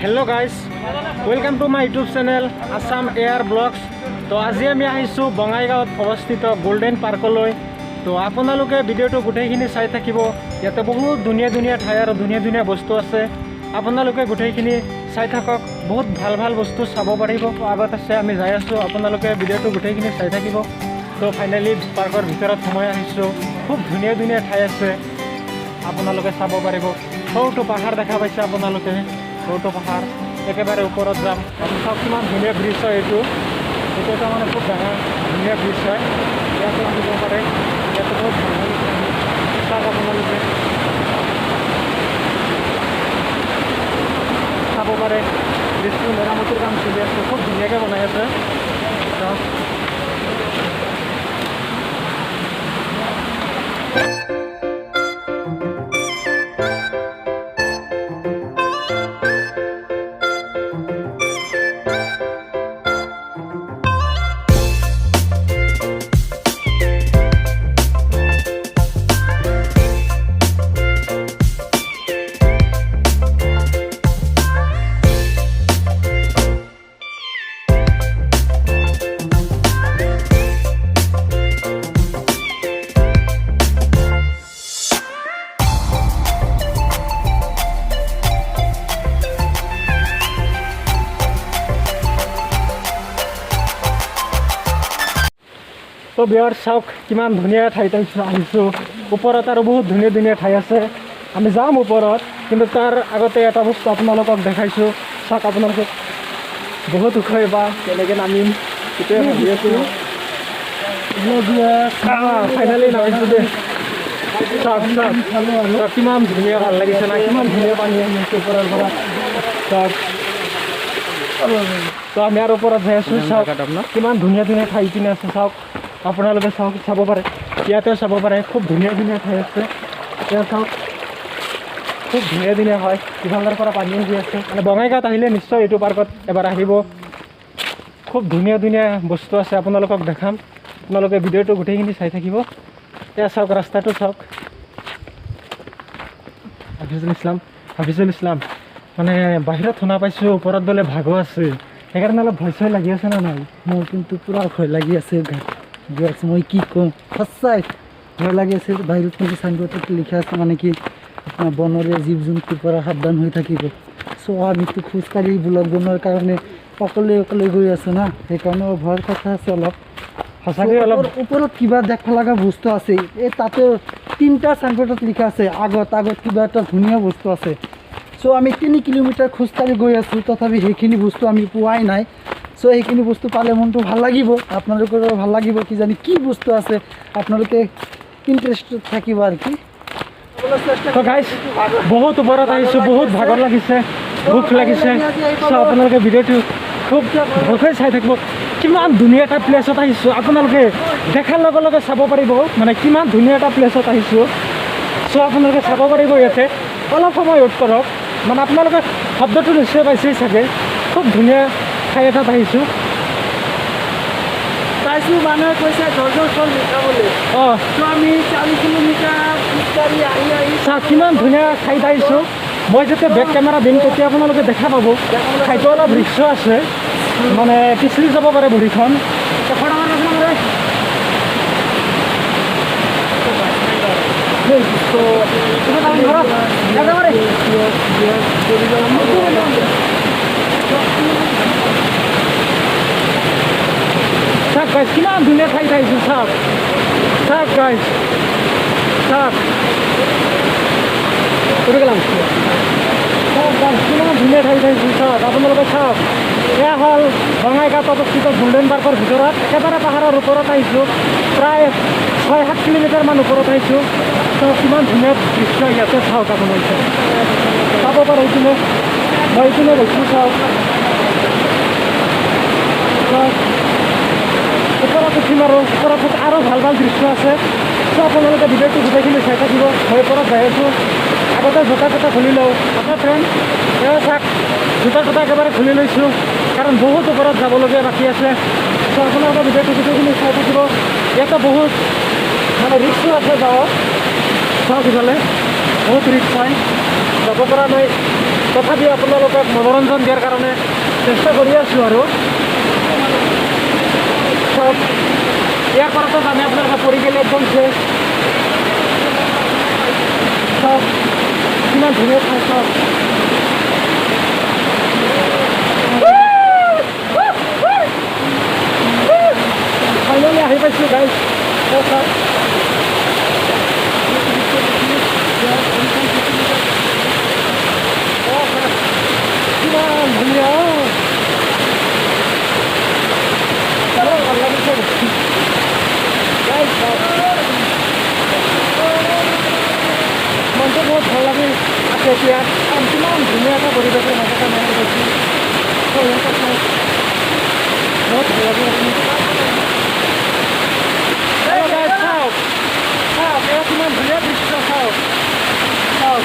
Hello guys, welcome to my YouTube channel ASSAM Air Vlogs. তো আজি আমি আহিছো বঙাইগাঁৱত অৱস্থিত গোল্ডেন পাৰ্কলৈ। তো আপোনালোকে ভিডিঅ'টো গোটেইখিনি চাই থাকিব। ইয়াতে বহুত ধুনীয়া ঠাই আৰু ধুনীয়া বস্তু আছে। আপোনালোকে গোটেইখিনি চাই থাকক, বহুত ভাল বস্তু চাব পাৰিব। আগত আছে আমি যাই আছো, আপোনালোকে ভিডিঅ'টো গোটেইখিনি চাই থাকিব। তো ফাইনেলি পাৰ্কৰ ভিতৰত সোমাই আহিছো। খুব ধুনীয়া ঠাই আছে, আপোনালোকে চাব পাৰিব। সৰুটো পাহাৰ দেখা পাইছে আপোনালোকে, সৰুটো পাহাৰ একেবাৰে ওপৰত যাম। চাওক কিমান ধুনীয়া ব্ৰিজ হয় এইটো এটা মানে খুব ডাঙৰ ধুনীয়া ব্ৰিজ হয়। ইয়াতে আহিব পাৰে, ইয়াতে বহুত ভাল চাওক আপোনালোকে চাব পাৰে। ব্ৰিজটো মেৰামতিৰ কাম চলি আছে, খুব ধুনীয়াকৈ বনাই আছে। চাওক তো বিয়াৰ চাওক কিমান ধুনীয়া ঠাইত আহিছোঁ। ওপৰত আৰু বহুত ধুনীয়া ঠাই আছে। আমি যাম ওপৰত, কিন্তু তাৰ আগতে এটা বস্তু আপোনালোকক দেখাইছোঁ। চাওক আপোনালোকে বহুত ওখ বা কেনেকৈ নামিম সেইটোৱে ভাবি আছোঁ। ফাইনেলি নামিছোঁ দেই। চাওক কিমান ধুনীয়া, ভাল লাগিছে না, কিমান ধুনীয়া পানী আহি আছে ওপৰৰ পৰা। চাওক তো আমি আৰু ওপৰত যাই আছোঁ। চাওক কিমান ধুনীয়া ঠাই কিনে আছে। চাওক আপোনালোকে চাব পাৰে, ইয়াতেও চাব পাৰে। খুব ধুনীয়া ঠাই আছে। এতিয়া চাওক খুব ধুনীয়া হয়। ইফালৰ পৰা পানী আহি আছে। মানে বঙাইগাঁৱত আহিলে নিশ্চয় এইটো পাৰ্কত এবাৰ আহিব। খুব ধুনীয়া বস্তু আছে, আপোনালোকক দেখাম। আপোনালোকে ভিডিঅ'টো গোটেইখিনি চাই থাকিব। এয়া চাওক ৰাস্তাটো চাওক। হাফিজুল ইছলাম মানে বাহিৰত শুনা পাইছোঁ ওপৰত বোলে ভাগো আছে, সেইকাৰণে অলপ ভয় লাগি আছে না নাই? মোৰ কিন্তু পূৰা ভয় লাগি আছে। মই কি ক'ম, সঁচাই ভয় লাগি আছে। বাহিৰত কিন্তু চাইনবোৰ্ডত লিখা আছে মানে কি আপোনাৰ বনৰীয়া জীৱ জন্তুৰ পৰা সাৱধান হৈ থাকিব। চ' আমিতো খোজকাঢ়ি ব্লগ বনোৱাৰ কাৰণে অকলে গৈ আছোঁ না, সেইকাৰণে ভয়ৰ কথা আছে অলপ। সঁচাকৈ অলপ ওপৰত কিবা দেখা লগা বস্তু আছে। এই তাতে 3টা চাইনবোৰ্ডত লিখা আছে আগত কিবা এটা ধুনীয়া বস্তু আছে। চ' আমি 3 কিলোমিটাৰ খোজকাঢ়ি গৈ আছোঁ, তথাপি সেইখিনি বস্তু আমি পোৱাই নাই। চ' সেইখিনি বস্তু পালে মনটো ভাল লাগিব, আপোনালোকৰো ভাল লাগিব। কিজানি কি বস্তু আছে আপোনালোকে ইণ্টাৰেষ্টেড থাকিব আৰু কি। বহুত ওপৰত আহিছোঁ, বহুত ভাগৰ লাগিছে, ভোক লাগিছে। চ' আপোনালোকে ভিডিঅ'টো খুব ভালকৈ চাই থাকিব। কিমান ধুনীয়া এটা প্লেচত আহিছোঁ, আপোনালোকে দেখাৰ লগে চাব পাৰিব মানে কিমান ধুনীয়া এটা প্লেচত আহিছোঁ। চ' আপোনালোকে চাব পাৰিব। ইয়াতে অলপ সময় ৱেইট কৰক, মানে আপোনালোকে শব্দটো নিশ্চয় পাইছেই চাগে। খুব ধুনীয়া ঠাই এটাত আহিছোঁ। পাইছোঁ মানুহে কৈছে দৰ্জৰ ফল মিঠা বুলি। ত' আমি 4 কিলোমিটাৰ খোজকাঢ়ি আহি চাওক কিমান ধুনীয়া ঠাইত আহিছোঁ। মই যেতিয়া বেক কেমেৰা দিম তেতিয়া আপোনালোকে দেখা পাব। ঠাইটো অলপ ৰিক্স আছে, মানে পিছলি যাব পাৰে ভৰিখন। চাওক গাইজ কিমান ধুনীয়া ঠাইত আহিছোঁ। চাওক গাইজ, চাওক গেলাম। চাওক গাইজ কিমান ধুনীয়া ঠাইত আহিছোঁ। চাওক আপোনালোকে চাওক, এয়া হ'ল বঙাইগাঁৱত অৱস্থিত গোল্ডেন পাৰ্কৰ ভিতৰত একেবাৰে পাহাৰৰ ওপৰত আহিছোঁ। প্ৰায় 6-7 কিলোমিটাৰমান ওপৰত আহিছোঁ। চাওক কিমান ধুনীয়া দৃশ্য ইয়াতে। চাওক আপোনালোকে চাব পাৰে এইপিনে, মই এইপিনে গৈছোঁ। চাওক ওপৰত উঠিম আৰু ওপৰত আৰু ভাল দৃশ্য আছে। চ' আপোনালোকে ভিডিঅ'টো গোটেইখিনি চাই থাকিব। মই ওপৰত যাই আছোঁ। আগতে জোতা খুলি লওঁ। আপোনাৰ ফ্ৰেণ্ড এয়া চাওক, জোতা একেবাৰে খুলি লৈছোঁ, কাৰণ বহুত ওপৰত যাবলগীয়া বাকী আছে। চ' আপোনালোকে ভিডিঅ'টো গোটেইখিনি চাই থাকিব। ইয়াতে বহুত মানে ৰিক্সো আছে গাঁৱত। চাওক ইফালে বহুত ৰিক্স হয়, যাব পৰা নাই। তথাপি আপোনালোকক মনোৰঞ্জন দিয়াৰ কাৰণে চেষ্টা কৰি আছোঁ আৰু চব ইয়াৰ পৰাতো জানে আপোনালোকে পৰি গ'লে একদম ফ্ৰেছ চব কিমান ধুনীয়া ঠাই চব ফাইনেলি আহি পাইছোঁ গাইজ চব কিমান ধুনীয়া ভাল লাগিছে মনটো বহুত ভাল লাগি আছে এতিয়া কিমান ধুনীয়া এটা পৰিৱেশৰ মাজতে মই গৈছোঁ বহুত ভাল লাগি আছে চাওক চাওক এয়া কিমান ধুনীয়া দৃশ্য চাওক চাওক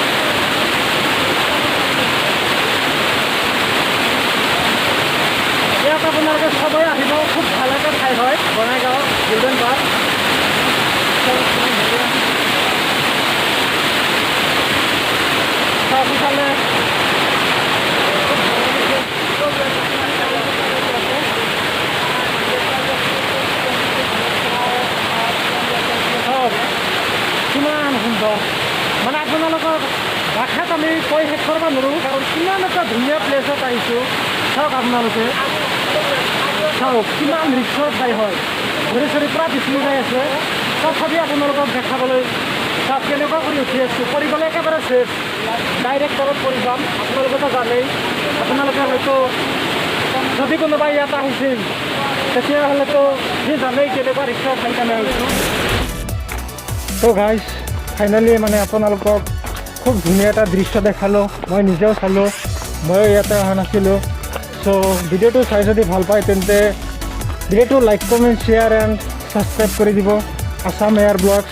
ইয়াত আপোনালোকে সবেই আহিব খুব ভাল এটা ঠাই হয় বঙাইগাঁও গোল্ডেন পাৰ্ক চাওক ইফালে কিমান সুন্দৰ মানে আপোনালোকৰ ভাষাত আমি কৈ শেষ কৰিব নোৱাৰোঁ কাৰণ কিমান এটা ধুনীয়া প্লেচত আহিছোঁ চাওক আপোনালোকে চাওক কিমান ৰিক্সৰ ঠাই হয় ঘূৰি চৰি পূৰা পিছলি যাই আছে তথাপি আপোনালোকক দেখাবলৈ চাওক কেনেকুৱা কৰি উঠি আছোঁ পৰি গ'লে একেবাৰে চেফ ডাইৰেক্ট তলত পৰি যাম আপোনালোকেতো জানেই আপোনালোকে হয়তো যদি কোনোবাই ইয়াত আহিছিল তেতিয়াহ'লেতো সি জানেই কেনেকুৱা ৰিক্সৰ ঠাইত আমি আহিছোঁ তো গাইজ ফাইনেলি মানে আপোনালোকক খুব ধুনীয়া এটা দৃশ্য দেখালোঁ মই নিজেও চালোঁ ময়ো ইয়াতে অহা নাছিলোঁ চ' ভিডিঅ'টো চাই যদি ভাল পায় তেন্তে ভিডিঅ'টো like comment share and subscribe কৰি দিব আছাম এয়াৰ ব্লগছ